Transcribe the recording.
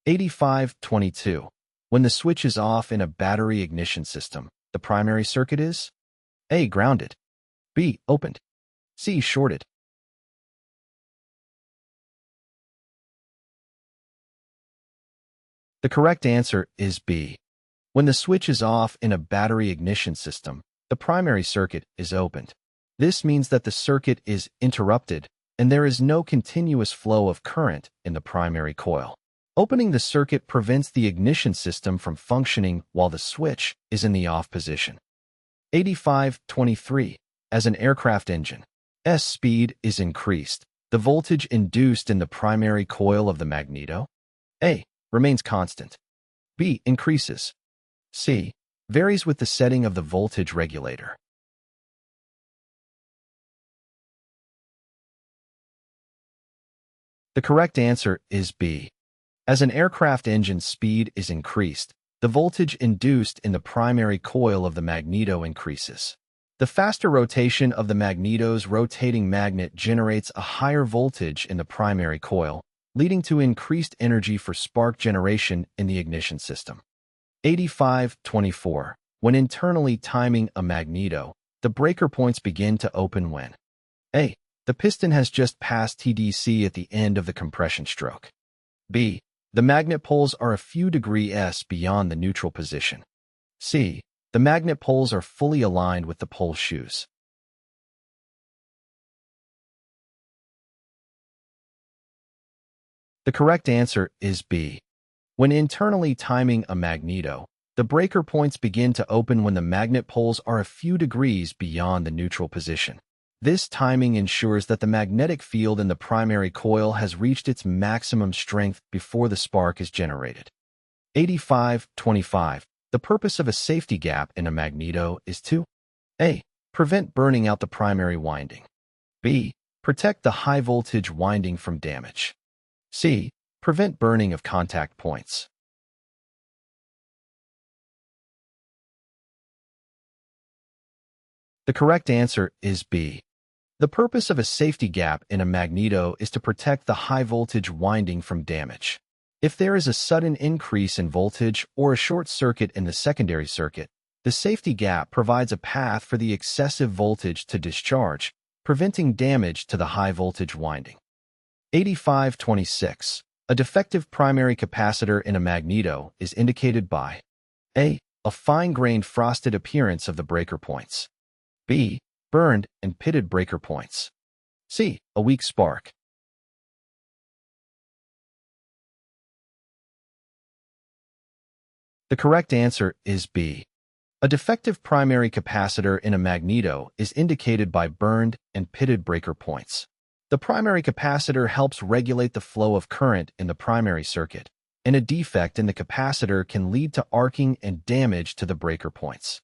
8522. When the switch is off in a battery ignition system, the primary circuit is A. Grounded, B. Opened, C. Shorted. The correct answer is B. When the switch is off in a battery ignition system, the primary circuit is opened. This means that the circuit is interrupted and there is no continuous flow of current in the primary coil. Opening the circuit prevents the ignition system from functioning while the switch is in the off position. 8523. As an aircraft engine, S speed is increased. The voltage induced in the primary coil of the magneto, A. Remains constant, B. Increases, C. Varies with the setting of the voltage regulator. The correct answer is B. As an aircraft engine's speed is increased, the voltage induced in the primary coil of the magneto increases. The faster rotation of the magneto's rotating magnet generates a higher voltage in the primary coil, leading to increased energy for spark generation in the ignition system. 8524. When internally timing a magneto, the breaker points begin to open when A. The piston has just passed TDC at the end of the compression stroke, B. The magnet poles are a few degrees beyond the neutral position, C. The magnet poles are fully aligned with the pole shoes. The correct answer is B. When internally timing a magneto, the breaker points begin to open when the magnet poles are a few degrees beyond the neutral position. This timing ensures that the magnetic field in the primary coil has reached its maximum strength before the spark is generated. 8525. The purpose of a safety gap in a magneto is to A. Prevent burning out the primary winding, B. Protect the high-voltage winding from damage, C. Prevent burning of contact points. The correct answer is B. The purpose of a safety gap in a magneto is to protect the high-voltage winding from damage. If there is a sudden increase in voltage or a short circuit in the secondary circuit, the safety gap provides a path for the excessive voltage to discharge, preventing damage to the high-voltage winding. 8526. A defective primary capacitor in a magneto is indicated by A. A fine-grained frosted appearance of the breaker points, B. Burned and pitted breaker points, C. A weak spark. The correct answer is B. A defective primary capacitor in a magneto is indicated by burned and pitted breaker points. The primary capacitor helps regulate the flow of current in the primary circuit, and a defect in the capacitor can lead to arcing and damage to the breaker points.